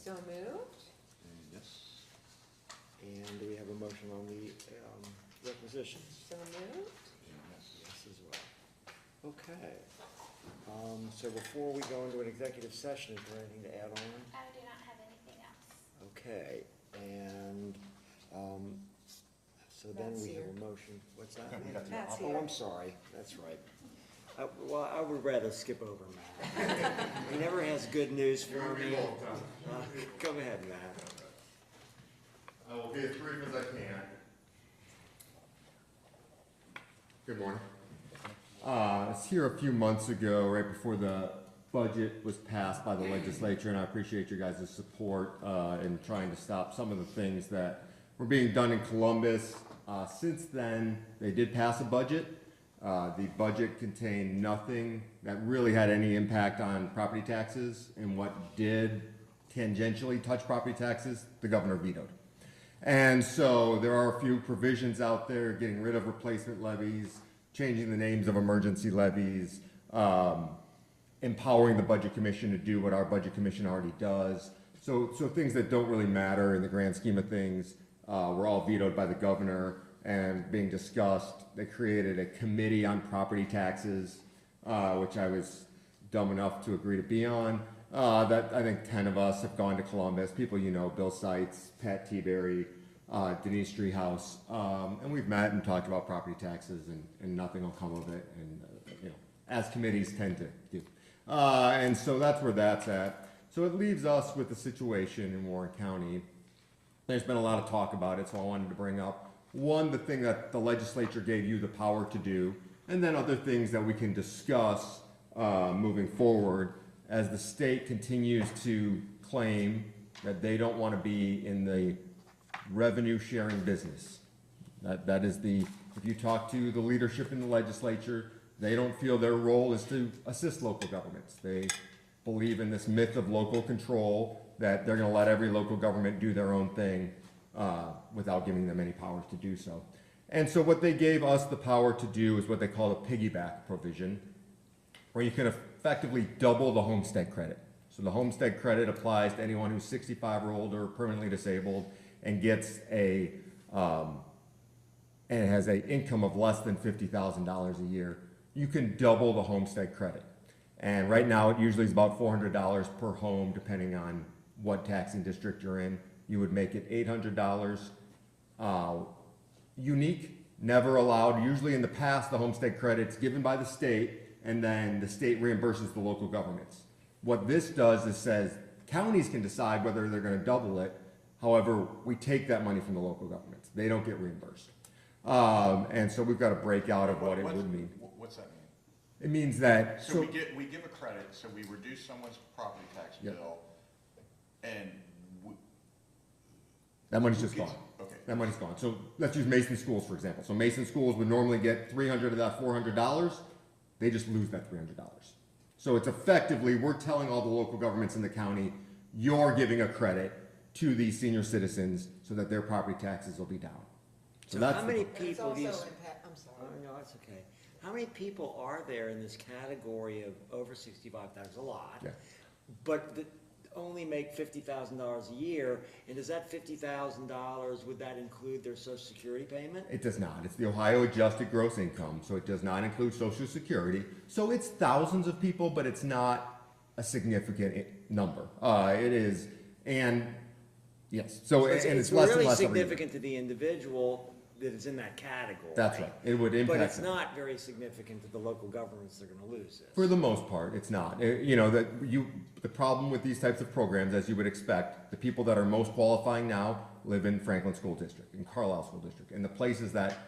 So moved. Yes. And do we have a motion on the requisitions? So moved. Yes as well. Okay. So before we go into an executive session, is there anything to add on? I do not have anything else. Okay, and, so then Matt's we have here. a motion, what's that? Matt's Oh, here. I'm sorry, that's right. Well, I would rather skip over Matt. He never has good news for me. Go ahead, Matt. I will be as brief as I can. Good morning. I was here a few months ago, right before the budget was passed by the legislature, and I appreciate your guys' support in trying to stop some of the things that were being done in Columbus. Since then, they did pass a budget. The budget contained nothing that really had any impact on property taxes, and what did tangentially touch property taxes, the governor vetoed. And so there are a few provisions out there, getting rid of replacement levies, changing the names of emergency levies, empowering the Budget Commission to do what our Budget Commission already does. So things that don't really matter in the grand scheme of things were all vetoed by the governor and being discussed. They created a committee on property taxes, which I was dumb enough to agree to be on. That I think 10 of us have gone to Columbus. People you know, Bill Seitz, Pat Teaberry, Denise Treehouse, and we've met and talked about property taxes, and nothing will come of it, and you know, as committees tend to do. And so that's where that's at. So it leaves us with the situation in Warren County. There's been a lot of talk about it, so I wanted to bring up one, the thing that the legislature gave you the power to do, and then other things that we can discuss moving forward as the state continues to claim that they don't want to be in the revenue sharing business. That is the, if you talk to the leadership in the legislature, they don't feel their role is to assist local governments. They believe in this myth of local control, that they're gonna let every local government do their own thing without giving them any powers to do so. And so what they gave us the power to do is what they call a piggyback provision, where you can effectively double the homestead credit. So the homestead credit applies to anyone who's 65 or older, permanently disabled, and gets a, and has an income of less than $50,000 a year. You can double the homestead credit. And right now it usually is about $400 per home, depending on what taxing district you're in. You would make it $800. Unique, never allowed. Usually in the past, the homestead credit's given by the state, and then the state reimburses the local governments. What this does is says counties can decide whether they're gonna double it. However, we take that money from the local governments. They don't get reimbursed. And so we've got a breakout of what it would mean. What's that mean? It means that, So we give a credit, so we reduce someone's property tax Yep. bill, and that money's just Who gone. gets- okay. That money's gone. So let's use Mason Schools, for example. So Mason Schools would normally get 300 of that $400. They just lose that $300. So it's effectively, we're telling all the local governments in the county, you're giving a credit to these senior citizens so that their property taxes will be down. So that's how the- many And it's people also these, impact, I'm oh, sorry. no, that's okay. How many people are there in this category of over 65? That's a lot. Yeah. But that only make $50,000 a year, and does that $50,000, would that include their social security payment? It does not. It's the Ohio adjusted gross income, so it does not include Social Security. So it's thousands of people, but it's not a significant number. It is, and yes, so It's and it's less and really less every year. significant to the individual that is in that category. That's right. It would impact But it's them. not very significant to the local governments that are gonna lose this. For the most part, it's not. You know, the problem with these types of programs, as you would expect, the people that are most qualifying now live in Franklin School District, in Carlisle School District. And the places that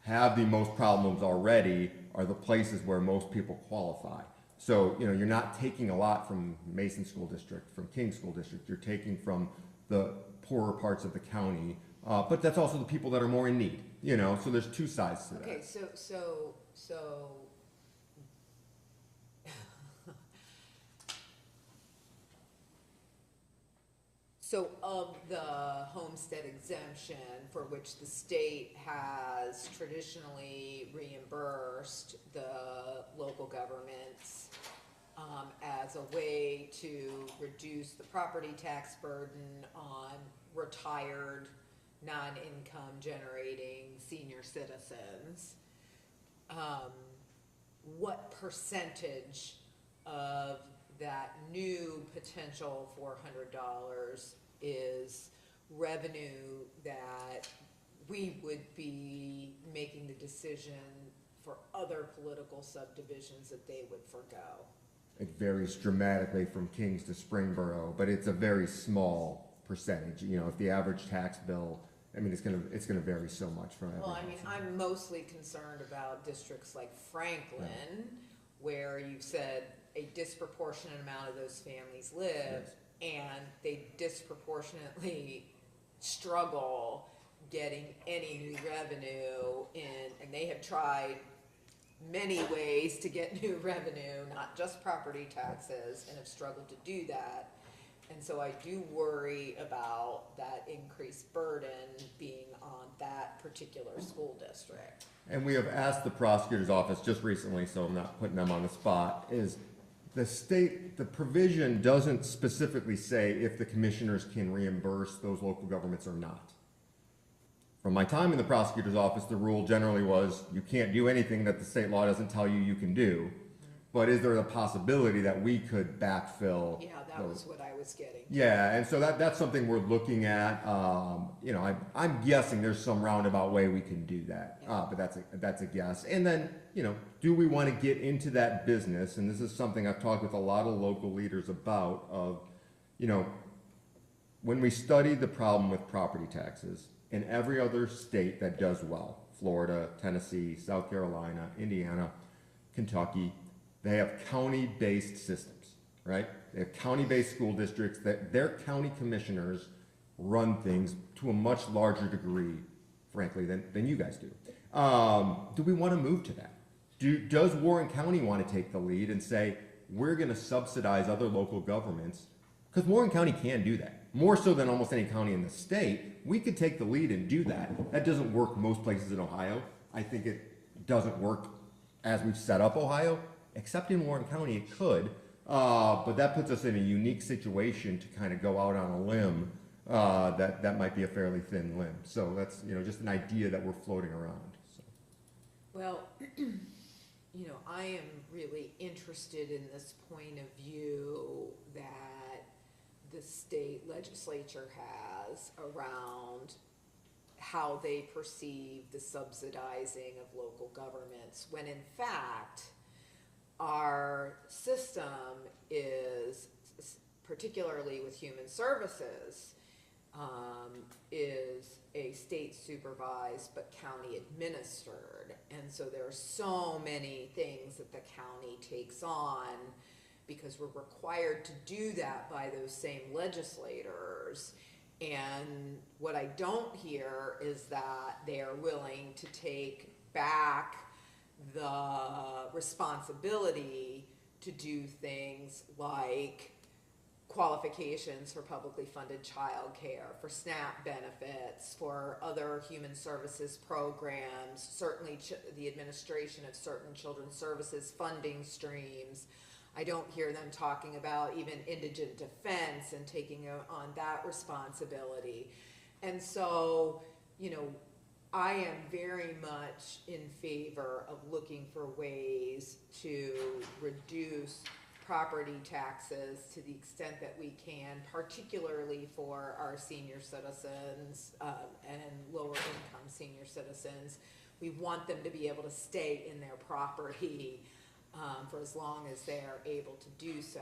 have the most problems already are the places where most people qualify. So, you know, you're not taking a lot from Mason School District, from King School District. You're taking from the poorer parts of the county. But that's also the people that are more in need, you know, so there's two sides to that. Okay, so so of the homestead exemption for which the state has traditionally reimbursed the local governments, as a way to reduce the property tax burden on retired, non-income generating senior citizens. What percentage of that new potential $400 is revenue that we would be making the decision for other political subdivisions that they would forgo? It varies dramatically from Kings to Springboro, but it's a very small percentage. You know, if the average tax bill, I mean, it's gonna vary so much from every Well, I mean, household. I'm mostly concerned about districts like Franklin, where you've said a disproportionate amount of those families live, and they disproportionately struggle getting any new revenue in, and they have tried many ways to get new revenue, not just property taxes, and have struggled to do that. And so I do worry about that increased burden being on that particular school district. And we have asked the prosecutor's office just recently, so I'm not putting them on the spot, is the provision doesn't specifically say if the commissioners can reimburse those local governments or not. From my time in the prosecutor's office, the rule generally was you can't do anything that the state law doesn't tell you you can do. But is there a possibility that we could backfill? Yeah, that was what I was getting. Yeah, and so that's something we're looking at. You know, I'm guessing there's some roundabout way we can do that, but that's a guess. And then, you know, do we want to get into that business? And this is something I've talked with a lot of local leaders about. Of, you know, when we study the problem with property taxes in every other state that does well, Florida, Tennessee, South Carolina, Indiana, Kentucky, they have county-based systems, right? They have county-based school districts that their county commissioners run things to a much larger degree, frankly, than you guys do. Do we want to move to that? Does Warren County want to take the lead and say, we're going to subsidize other local governments? Because Warren County can do that. More so than almost any county in the state. We could take the lead and do that. That doesn't work most places in Ohio. I think it doesn't work as we've set up Ohio. Except in Warren County, it could, but that puts us in a unique situation to kind of go out on a limb that might be a fairly thin limb. So that's, you know, just an idea that we're floating around. So. Well, you know, I am really interested in this point of view that the state legislature has around how they perceive the subsidizing of local governments, when in fact, our system is, particularly with human services, is a state supervised but county administered. And so there are so many things that the county takes on because we're required to do that by those same legislators. And what I don't hear is that they are willing to take back the responsibility to do things like qualifications for publicly funded childcare, for SNAP benefits, for other human services programs, certainly the administration of certain children's services funding streams. I don't hear them talking about even indigent defense and taking on that responsibility. And so, you know, I am very much in favor of looking for ways to reduce property taxes to the extent that we can, particularly for our senior citizens and lower income senior citizens. We want them to be able to stay in their property for as long as they are able to do so.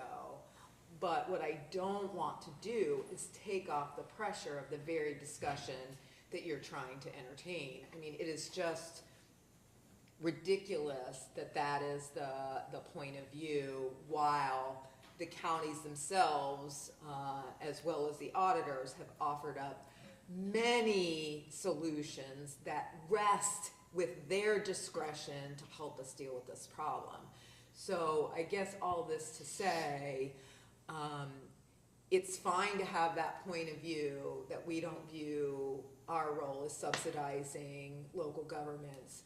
But what I don't want to do is take off the pressure of the very discussion that you're trying to entertain. I mean, it is just ridiculous that that is the point of view, while the counties themselves, as well as the auditors, have offered up many solutions that rest with their discretion to help us deal with this problem. So I guess all this to say, it's fine to have that point of view that we don't view our role as subsidizing local governments.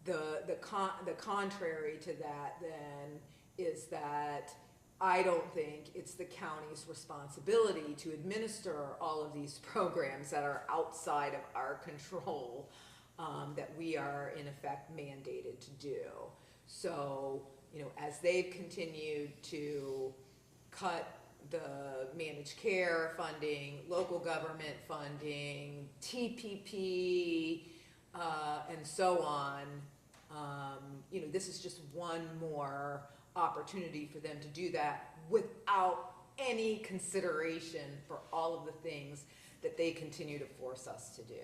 The contrary to that then is that I don't think it's the county's responsibility to administer all of these programs that are outside of our control, that we are in effect mandated to do. So, you know, as they've continued to cut the managed care funding, local government funding, TPP, and so on, you know, this is just one more opportunity for them to do that without any consideration for all of the things that they continue to force us to do.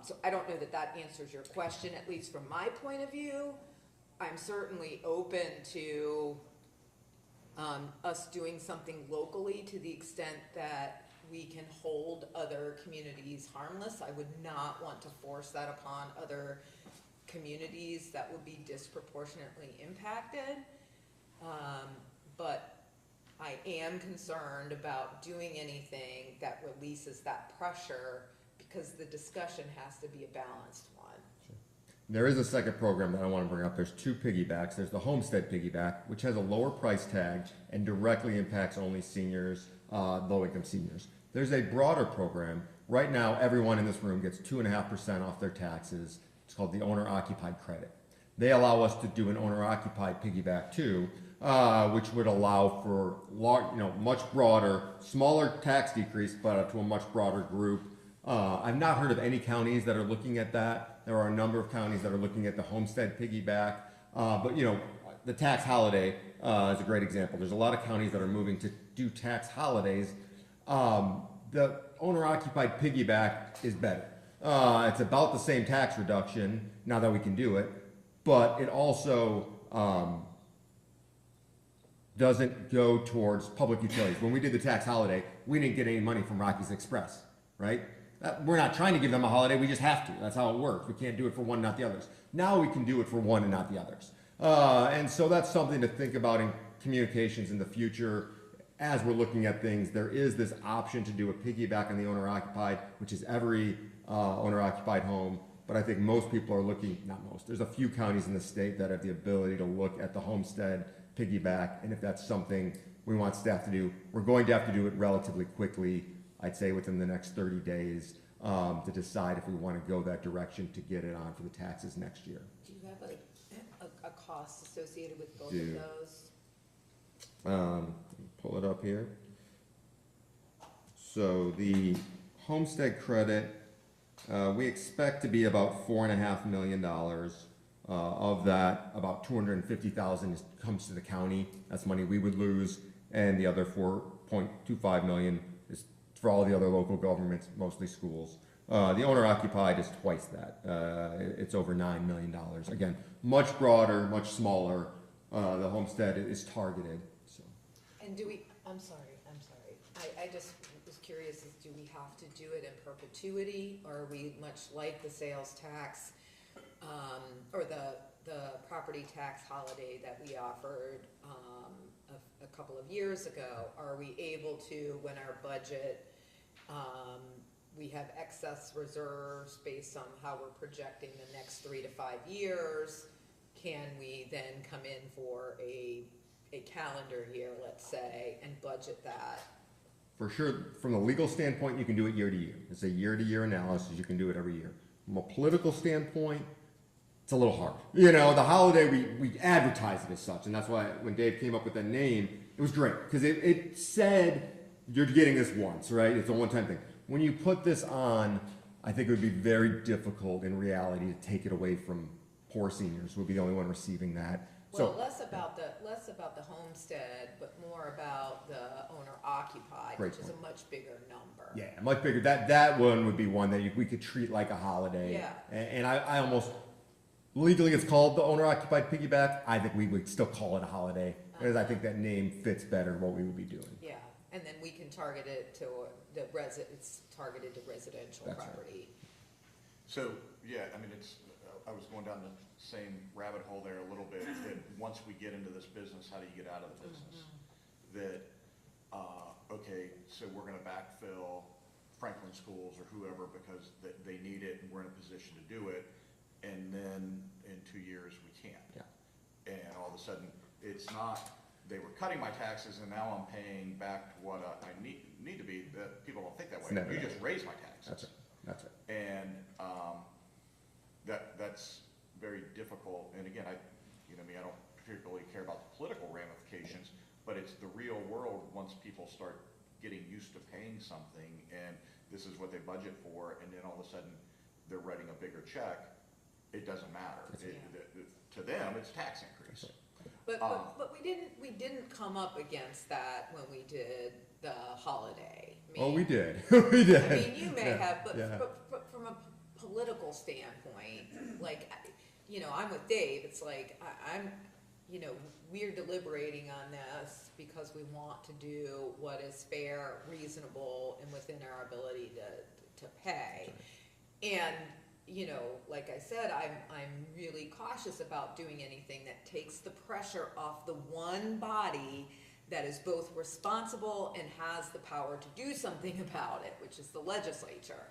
So I don't know that that answers your question, at least from my point of view. I'm certainly open to us doing something locally to the extent that we can hold other communities harmless. I would not want to force that upon other communities that would be disproportionately impacted. But I am concerned about doing anything that releases that pressure, because the discussion has to be a balanced one. There is a second program that I want to bring up. There's two piggybacks. There's the Homestead Piggyback, which has a lower price tag and directly impacts only seniors, low-income seniors. There's a broader program. Right now, everyone in this room gets 2.5% off their taxes. It's called the owner-occupied credit. They allow us to do an owner-occupied piggyback too, which would allow for much broader, smaller tax decrease, but to a much broader group. I've not heard of any counties that are looking at that. There are a number of counties that are looking at the homestead piggyback, but you know, the tax holiday is a great example. There's a lot of counties that are moving to do tax holidays. The owner-occupied piggyback is better. It's about the same tax reduction now that we can do it, but it also doesn't go towards public utilities. When we did the tax holiday, we didn't get any money from Rockies Express, right? We're not trying to give them a holiday, we just have to. That's how it works. We can't do it for one, not the others. Now we can do it for one and not the others. And so that's something to think about in communications in the future. As we're looking at things, there is this option to do a piggyback on the owner-occupied, which is every owner-occupied home. But I think most people are looking, not most, there's a few counties in the state that have the ability to look at the homestead piggyback. And if that's something we want staff to do, we're going to have to do it relatively quickly. I'd say within the next 30 days to decide if we want to go that direction to get it on for the taxes next year. Do you have a cost associated with both Do. of those? Pull it up here. So the homestead credit, we expect to be about $4.5 million. Of that, about $250,000 comes to the county. That's money we would lose, and the other $4.25 million is for all the other local governments, mostly schools. The owner-occupied is twice that. It's over $9 million. Again, much broader, much smaller. The homestead is targeted. So. And do we, I'm sorry. I just was curious, do we have to do it in perpetuity, or are we much like the sales tax, or the property tax holiday that we offered a couple of years ago? Are we able to, when our budget, we have excess reserves based on how we're projecting the next 3 to 5 years, can we then come in for a calendar year, let's say, and budget that? For sure, from the legal standpoint, you can do it year to year. It's a year-to-year analysis. You can do it every year. From a political standpoint, it's a little hard. You know, the holiday, we advertise it as such, and that's why when Dave came up with that name, it was great, because it said you're getting this once, right? It's a one-time thing. When you put this on, I think it would be very difficult in reality to take it away from poor seniors, who would be the only one receiving that. Well, less about the homestead, but more about the owner-occupied, Great which is point. a much bigger number. Yeah, much bigger. That one would be one that we could treat like a holiday. Yeah. And I almost, legally it's called the owner-occupied piggyback. I think we would still call it a holiday, because I think that name fits better what we would be doing. Yeah, and then we can target it to it's targeted to residential That's right. property. So, yeah, I mean, I was going down the same rabbit hole there a little bit, that once we get into this business, how do you get out of the business? That, okay, so we're gonna backfill Franklin schools or whoever because they need it and we're in a position to do it, and then in 2 years we can't. Yeah. And all of a sudden, it's not they were cutting my taxes and now I'm paying back what I need to be, that people don't think that It's way. never You that. just raise my taxes. That's it, that's it. And, that's very difficult, and again, I don't particularly care about the political ramifications, but it's the real world once people start getting used to paying something, and this is what they budget for, and then all of a sudden, they're writing a bigger check, it doesn't matter. To them, it's tax increase. But we didn't come up against that when we did the holiday. I Oh, mean, we did, we did. I mean, you may Yeah, have, yeah. but from a political standpoint, like, I'm with Dave, it's like, we're deliberating on this because we want to do what is fair, reasonable, and within our ability to pay. And, like I said, I'm really cautious about doing anything that takes the pressure off the one body that is both responsible and has the power to do something about it, which is the legislature.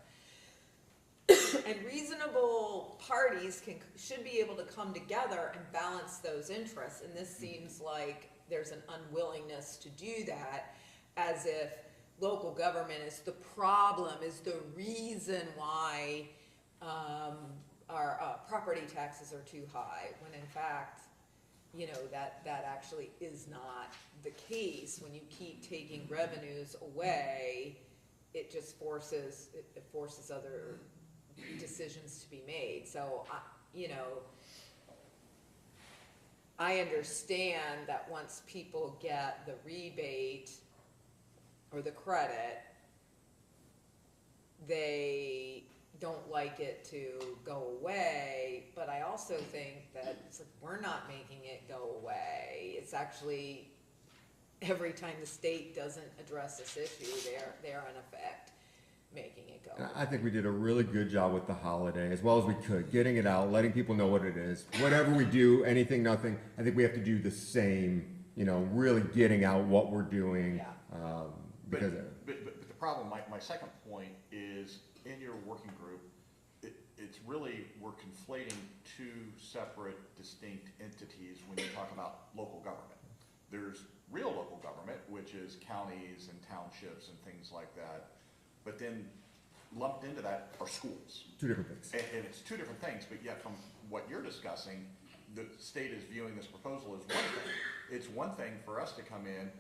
And reasonable parties should be able to come together and balance those interests, and this seems like there's an unwillingness to do that, as if local government is the problem, is the reason why our property taxes are too high, when in fact, that actually is not the case. When you keep taking revenues away, it just forces other decisions to be made. So, I understand that once people get the rebate or the credit, they don't like it to go away, but I also think that it's like, we're not making it go away. It's actually, every time the state doesn't address this issue, they're in effect making it go And away. I think we did a really good job with the holiday, as well as we could, getting it out, letting people know what it is. Whatever we do, anything, nothing, I think we have to do the same, really getting out what we're doing. Yeah. Because, But the problem, my second point is, in your working group, it's really, we're conflating two separate, distinct entities when you talk about local government. There's real local government, which is counties and townships and things like that, but then lumped into that are schools. two different things. And it's two different things, but yet from what you're discussing, the state is viewing this proposal as one thing. It's one thing for us to come in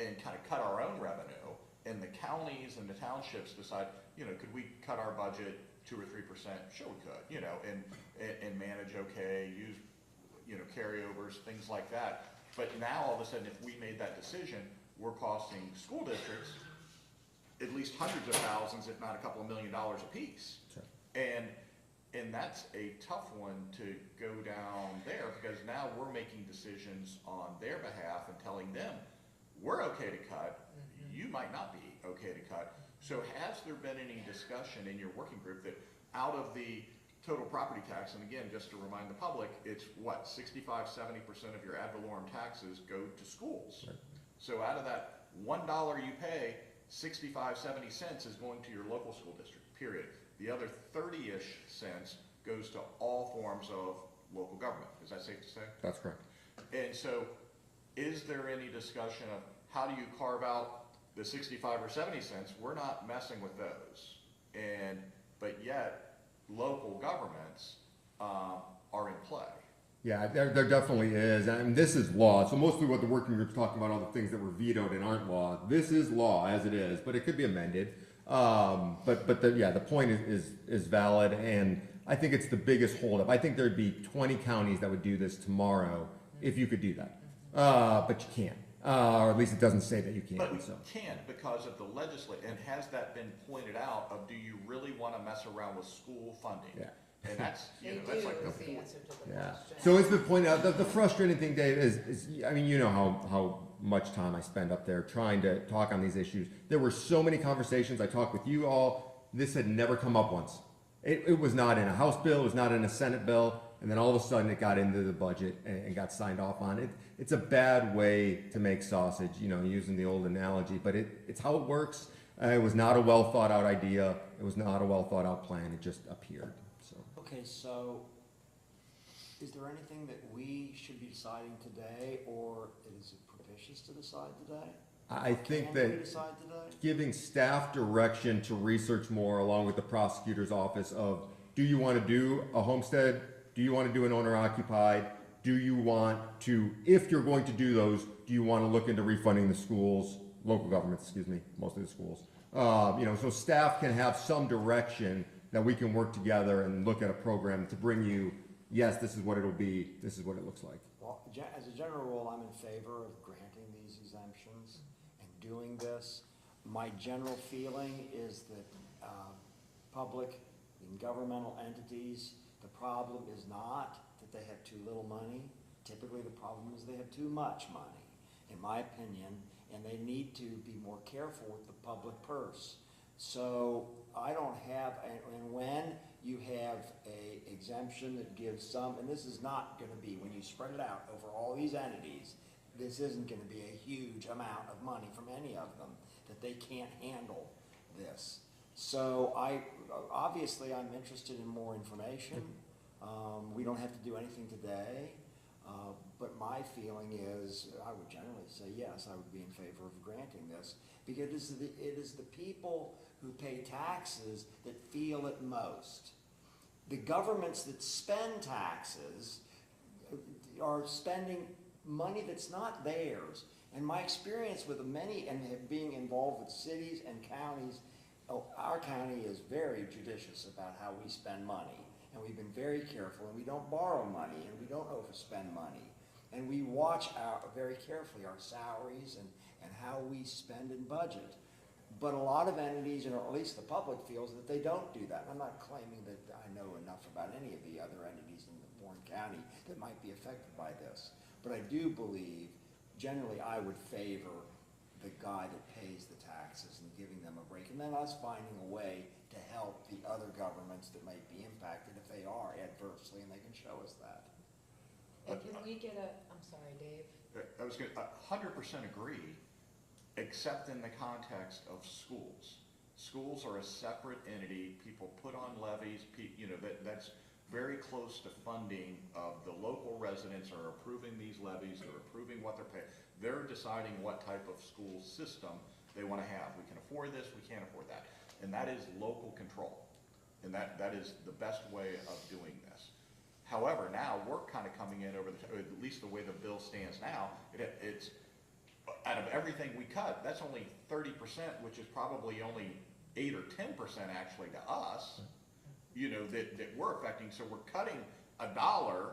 and kind of cut our own revenue, and the counties and the townships decide, could we cut our budget 2 or 3%? Sure we could, and manage okay, use, carryovers, things like that. But now all of a sudden, if we made that decision, we're costing school districts at least hundreds of thousands, if not a couple of $1 million apiece. Sure. And that's a tough one to go down there, because now we're making decisions on their behalf and telling them, we're okay to cut, you might not be okay to cut. So has there been any discussion in your working group that out of the total property tax, and again, just to remind the public, it's what, 65, 70% of your ad valorem taxes go to schools. Right. So out of that $1 you pay, 65, 70 cents is going to your local school district, period. The other 30-ish cents goes to all forms of local government. Is that safe to say? That's correct. And so, is there any discussion of how do you carve out the 65 or 70 cents? We're not messing with those. But yet, local governments are in play. Yeah, there definitely is, and this is law. So mostly what the working group's talking about, all the things that were vetoed and aren't law. This is law as it is, but it could be amended. But the point is valid, and I think it's the biggest holdup. I think there'd be 20 counties that would do this tomorrow if you could do that, but you can't, or at least it doesn't say that you But we can't. So can't because of the legislature, and has that been pointed out of, do you really want to mess around with school funding? Yeah. And that's, They that's do, like is the the fourth. answer to the yeah. question. So it's been pointed out. The frustrating thing, Dave, is I mean, you know how much time I spend up there trying to talk on these issues. There were so many conversations. I talked with you all. This had never come up once. It was not in a House bill. It was not in a Senate bill. And then all of a sudden it got into the budget and got signed off on it. It's a bad way to make sausage, using the old analogy, but it's how it works. It was not a well thought out idea. It was not a well thought out plan. It just appeared. So. Okay, so is there anything that we should be deciding today, or is it prepared propitious to decide today? I think Can that we decide today? giving staff direction to research more along with the prosecutor's office of, do you want to do a homestead? Do you want to do an owner occupied? Do you want to, if you're going to do those, do you want to look into refunding the schools, local governments, excuse me, mostly the schools? So staff can have some direction that we can work together and look at a program to bring you, yes, this is what it'll be, this is what it looks like. Well, as a general rule, I'm in favor of granting these exemptions and doing this. My general feeling is that public and governmental entities, the problem is not that they have too little money. Typically, the problem is they have too much money, in my opinion, and they need to be more careful with the public purse. So I don't have, and when you have a exemption that gives some, and this is not gonna be, when you spread it out over all these entities, this isn't gonna be a huge amount of money from any of them, that they can't handle this. So obviously I'm interested in more information. We don't have to do anything today, but my feeling is, I would generally say yes, I would be in favor of granting this, because it is the people who pay taxes that feel it most. The governments that spend taxes are spending money that's not theirs. And my experience with many, and being involved with cities and counties, our county is very judicious about how we spend money. And we've been very careful, and we don't borrow money, and we don't overspend money. And we watch very carefully our salaries and how we spend and budget. But a lot of entities, or at least the public, feels that they don't do that. I'm not claiming that I know enough about any of the other entities in Warren County that might be affected by this. But I do believe, generally, I would favor the guy that pays the taxes and giving them a break, and then us finding a way to help the other governments that might be impacted if they are adversely, and they can show us that. And can we get I'm sorry, Dave. I was gonna, 100% agree, except in the context of schools. Schools are a separate entity. People put on levies, that's very close to funding of the local residents are approving these levies, they're approving what they're paying. They're deciding what type of school system they want to have. We can afford this, we can't afford that. And that is local control. And that is the best way of doing this. However, now we're kind of coming in at least the way the bill stands now, it's out of everything we cut, that's only 30%, which is probably only 8 or 10% actually to us, that we're affecting. So we're cutting $1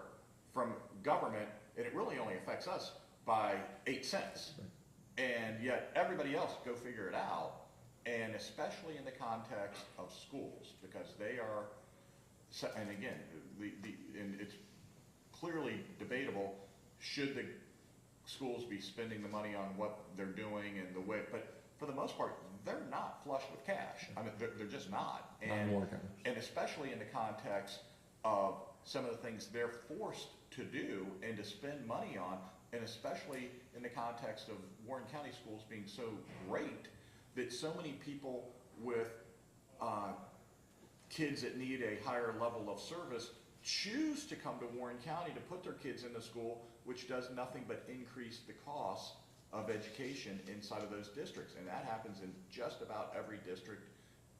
from government, and it really only affects us by 8 cents. And yet everybody else, go figure it out. And especially in the context of schools, because they are, and again, and it's clearly debatable, should the schools be spending the money on what they're doing and the way, but for the most part, they're not flush with cash. I mean, they're just not. And especially in the context of some of the things they're forced to do and to spend money on, and especially in the context of Warren County schools being so great that so many people with kids that need a higher level of service choose to come to Warren County to put their kids in the school, which does nothing but increase the cost of education inside of those districts. And that happens in just about every district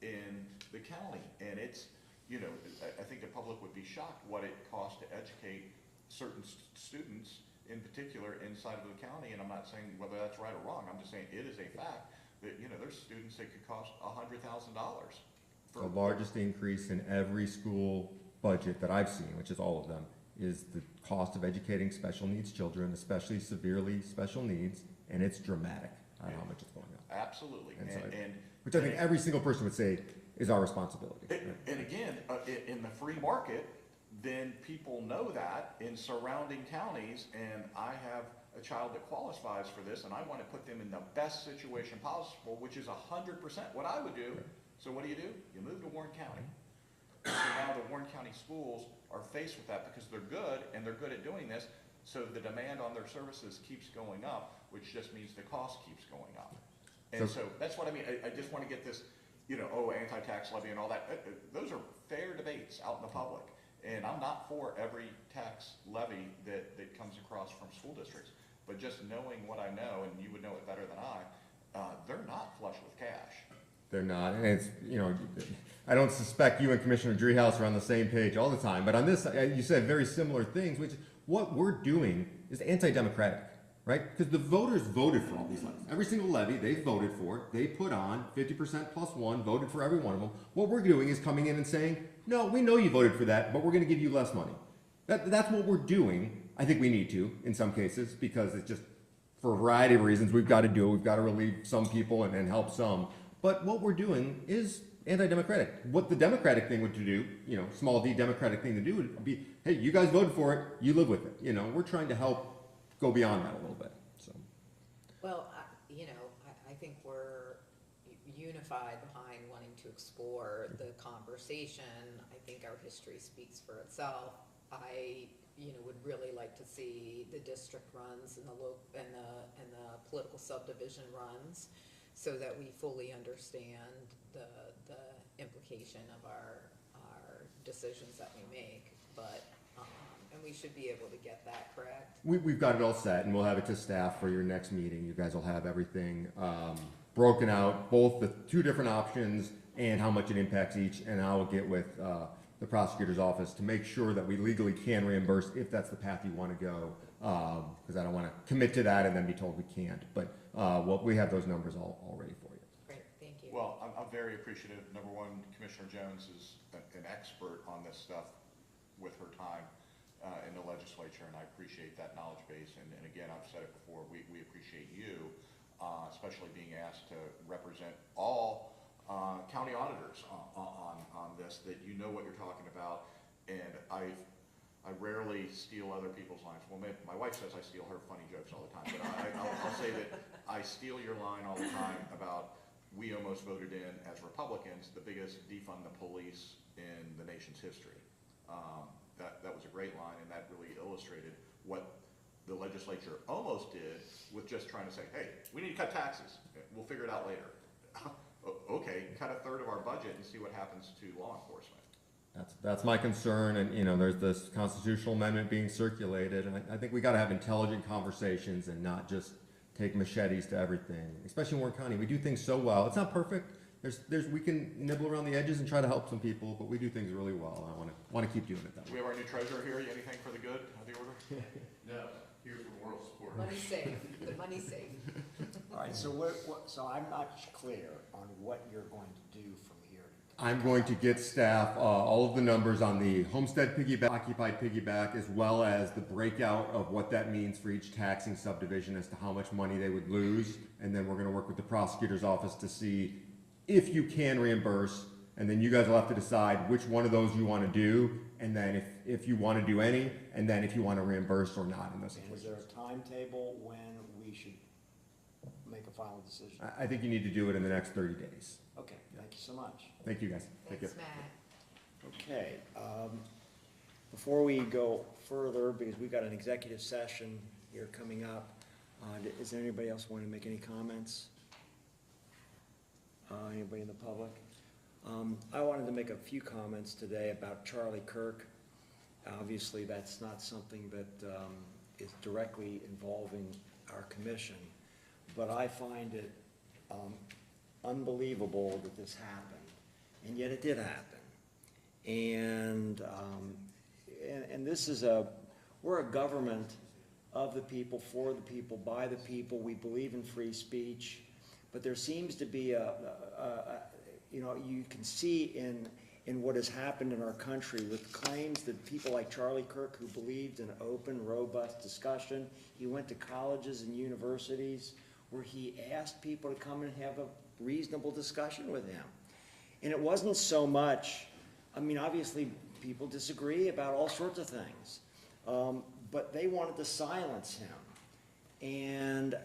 in the county. And it's, I think the public would be shocked what it costs to educate certain students in particular inside of the county. And I'm not saying whether that's right or wrong, I'm just saying it is a fact that, there's students that could cost $100,000. The largest increase in every school budget that I've seen, which is all of them, is the cost of educating special needs children, especially severely special needs, and it's dramatic on how much it's going up. Absolutely. Which I think every single person would say is our responsibility. And again, in the free market, then people know that in surrounding counties, and I have a child that qualifies for this, and I want to put them in the best situation possible, which is 100% what I would do. So what do? You move to Warren County. So now the Warren County schools are faced with that because they're good, and they're good at doing this, so the demand on their services keeps going up, which just means the cost keeps going up. And so that's what I mean. I just want to get this, anti-tax levy and all that. Those are fair debates out in the public. And I'm not for every tax levy that comes across from school districts. but just knowing what I know, and you would know it better than I, they're not flush with cash. They're not, and it's, you know, I don't suspect you and Commissioner Dreehouse are on the same page all the time, but on this, you said very similar things, which what we're doing is anti-democratic, right? Because the voters voted for all these levies. Every single levy, they voted for it. They put on 50% plus one, voted for every one of them. What we're doing is coming in and saying, no, we know you voted for that, but we're going to give you less money. That's what we're doing. I think we need to, in some cases, because it's just, for a variety of reasons, we've got to do it. We've got to relieve some people and help some. But what we're doing is anti-democratic. What the democratic thing would do, you know, small d democratic thing to do would be, hey, you guys voted for it, you live with it. You know, we're trying to help go beyond that a little bit. So, Well, I think we're unified behind wanting to explore the conversation. I think our history speaks for itself. I, would really like to see the district runs and the political subdivision runs, so that we fully understand the implication of our decisions that we make. But, and we should be able to get that correct. we've got it all set, and we'll have it to staff for your next meeting. You guys will have everything broken out, both the two different options and how much it impacts each, and I will get with the prosecutor's office to make sure that we legally can reimburse if that's the path you want to go, because I don't want to commit to that and then be told we can't. But we have those numbers all ready for you. Great, thank you. Well, I'm very appreciative. Number one, Commissioner Jones is an expert on this stuff with her time in the legislature, and I appreciate that knowledge base. And again, I've said it before, we appreciate you, especially being asked to represent all county auditors on this, that you know what you're talking about. And I rarely steal other people's lines. Well, my wife says I steal her funny jokes all the time, but I'll say that I steal your line all the time about we almost voted in, as Republicans, the biggest defund the police in the nation's history. That was a great line, and that really illustrated what the legislature almost did with just trying to say, hey, we need to cut taxes. We'll figure it out later. Okay, cut a third of our budget and see what happens to law enforcement. That's my concern, and there's this constitutional amendment being circulated, and I think we got to have intelligent conversations and not just take machetes to everything. Especially in Warren County, we do things so well. It's not perfect. We can nibble around the edges and try to help some people, but we do things really well. And I want to keep doing it that Do way. we have our new treasurer here? Anything for the good of the order? No, here for moral support. Money's safe, the money's safe. All right, so so I'm not clear on what you're going to do from here. I'm going to get staff all of the numbers on the homestead piggyback, occupied piggyback, as well as the breakout of what that means for each taxing subdivision as to how much money they would lose. And then we're going to work with the prosecutor's office to see if you can reimburse, and then you guys will have to decide which one of those you want to do, and then if you want to do any, and then if you want to reimburse or not in those And is situations. there a timetable when we should make a final decision? I think you need to do it in the next 30 days. Okay, thank you so much. Thank you, guys. Take care. Thanks, Matt. Okay, before we go further, because we've got an executive session here coming up, is there anybody else want to make any comments? Anybody in the public? I wanted to make a few comments today about Charlie Kirk. Obviously, that's not something that is directly involving our commission, but I find it unbelievable that this happened, and yet it did happen. And this is we're a government of the people, for the people, by the people. We believe in free speech, but there seems to be you can see in what has happened in our country with claims that people like Charlie Kirk, who believed in open, robust discussion, he went to colleges and universities where he asked people to come and have a reasonable discussion with him. And it wasn't so much, obviously people disagree about all sorts of things, but they wanted to silence him. And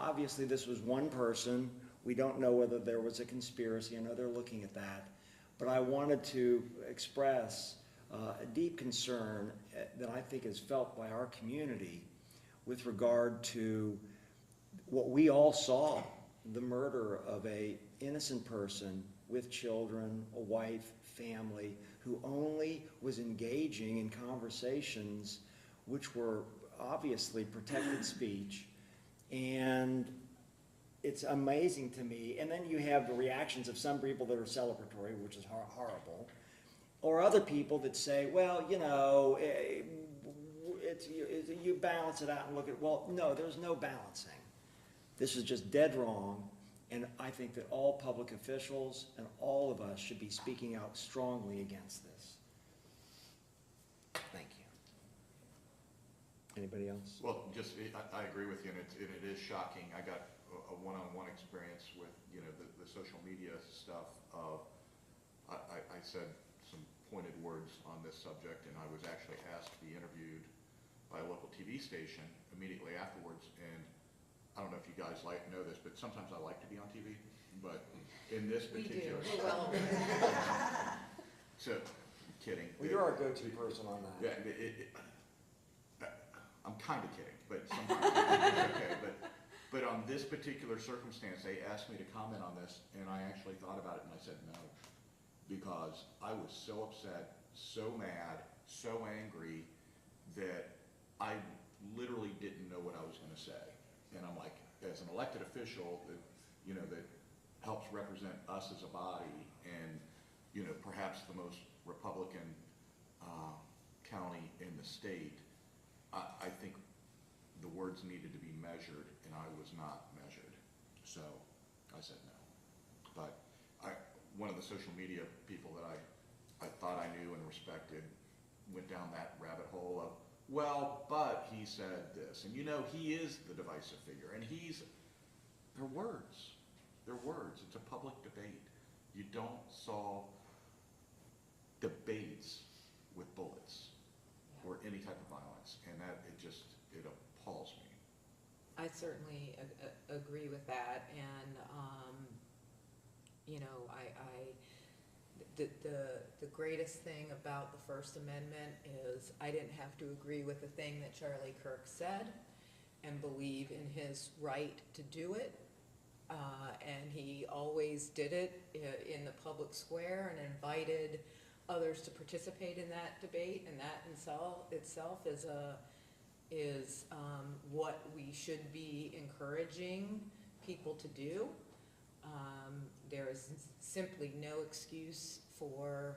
obviously this was one person. We don't know whether there was a conspiracy. I know they're looking at that. But I wanted to express a deep concern that I think is felt by our community with regard to what we all saw, the murder of an innocent person with children, a wife, family, who only was engaging in conversations which were obviously protected speech, and it's amazing to me. And then you have the reactions of some people that are celebratory, which is horrible, or other people that say, well, you know, you balance it out and look at, well, no, there's no balancing. This is just dead wrong, and I think that all public officials and all of us should be speaking out strongly against this. Thank you. Anybody else? Well, just, I agree with you, and it is shocking. I got a one-on-one experience with, you know, the social media stuff of, I said some pointed words on this subject, and I was actually asked to be interviewed by a local TV station immediately afterwards, and I don't know if you guys know this, but sometimes I like to be on TV, but in this We do, particular. we're well aware. So, kidding. Well, you're our go-to person on that. Yeah, I'm kind of kidding, but sometimes it's okay. But on this particular circumstance, they asked me to comment on this, and I actually thought about it, and I said no, because I was so upset, so mad, so angry that I literally didn't know what I was going to say. And I'm like, as an elected official that, you know, that helps represent us as a body, and, you know, perhaps the most Republican county in the state, I think the words needed to be measured, and I was not measured. So I said no. But one of the social media people that I thought I knew and respected went down that rabbit hole of, well, but he said this, and you know, he is the divisive figure, and they're words. They're words. It's a public debate. You don't solve debates with bullets or any type of violence, and that, it appalls me. I certainly agree with that, and, you know, the greatest thing about the First Amendment is I didn't have to agree with the thing that Charlie Kirk said and believe in his right to do it, and he always did it in the public square and invited others to participate in that debate, and that itself is what we should be encouraging people to do. There is simply no excuse for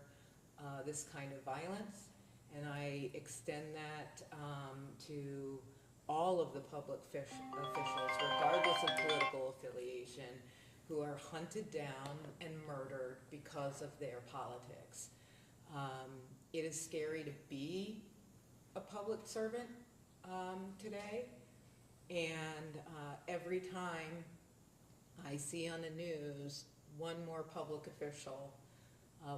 this kind of violence, and I extend that to all of the public officials, regardless of political affiliation, who are hunted down and murdered because of their politics. It is scary to be a public servant today, and every time I see on the news one more public official,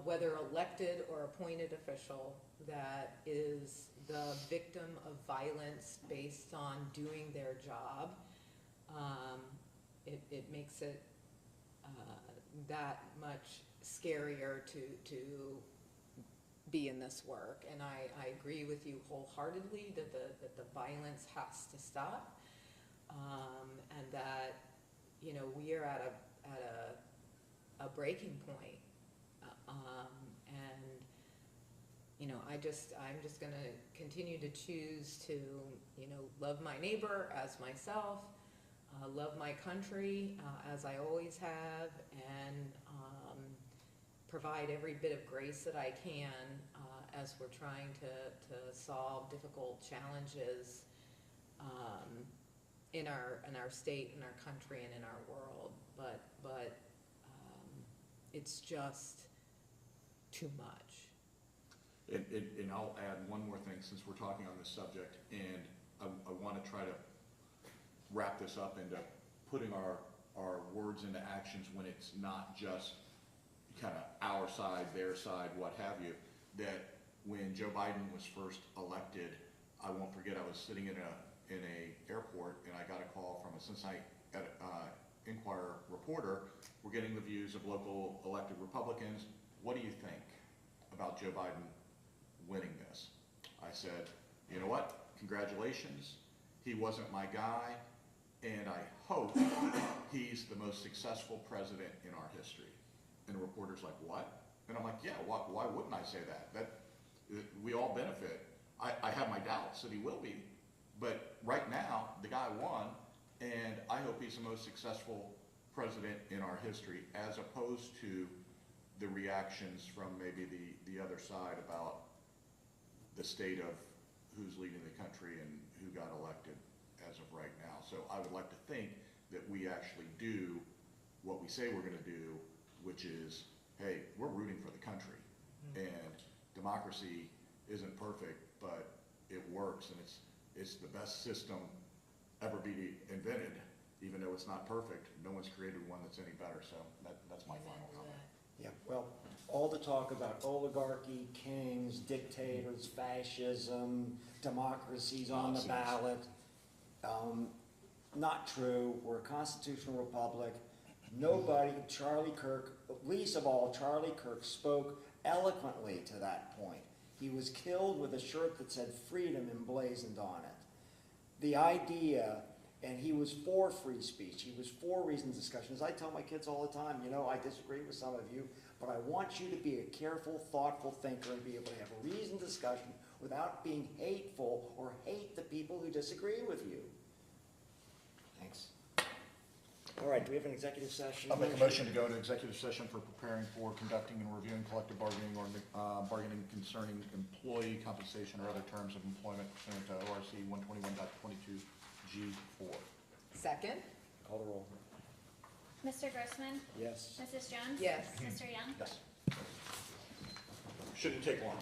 whether elected or appointed official, that is the victim of violence based on doing their job, it makes it that much scarier to be in this work. And I agree with you wholeheartedly that the violence has to stop, and that, you know, we are at a breaking point, and, you know, I'm just gonna continue to choose to, you know, love my neighbor as myself, love my country as I always have, and provide every bit of grace that I can as we're trying to solve difficult challenges in our state, in our country, and in our world. But it's just too much. And I'll add one more thing, since we're talking on this subject, and I want to try to wrap this up into putting our words into actions when it's not just kind of our side, their side, what have you. That when Joe Biden was first elected, I won't forget, I was sitting in a airport, and I got a call from a Cincinnati Enquirer reporter. We're getting the views of local elected Republicans. What do you think about Joe Biden winning this? I said, you know what? Congratulations. He wasn't my guy, and I hope he's the most successful president in our history. And the reporter's like, what? And I'm like, yeah, why wouldn't I say that? We all benefit. I have my doubts that he will be, But right now, the guy won, and I hope he's the most successful president in our history, as opposed to the reactions from maybe the other side about the state of who's leading the country and who got elected as of right now. So I would like to think that we actually do what we say we're gonna do, which is, hey, we're rooting for the country. And democracy isn't perfect, but it works, and it's the best system ever be invented, even though it's not perfect. No one's created one that's any better, so that's my final comment. Yeah, well, all the talk about oligarchy, kings, dictators, fascism, democracies on the Nonsense. ballot. Not true. We're a constitutional republic. Nobody, Charlie Kirk, least of all, Charlie Kirk spoke eloquently to that point. He was killed with a shirt that said freedom emblazoned on it. The idea, and he was for free speech, he was for reasoned discussion. As I tell my kids all the time, you know, I disagree with some of you, but I want you to be a careful, thoughtful thinker and be able to have a reasoned discussion without being hateful or hate the people who disagree with you. Thanks. All right, do we have an executive session? I'll make a motion to go into executive session for preparing for conducting and reviewing collective bargaining or bargaining concerning employee compensation or other terms of employment pursuant to ORC 121.22G4. Second? Call the roll. Mr. Grossman? Yes. Mrs. Jones? Yes. Mr. Young? Yes. Shouldn't take long.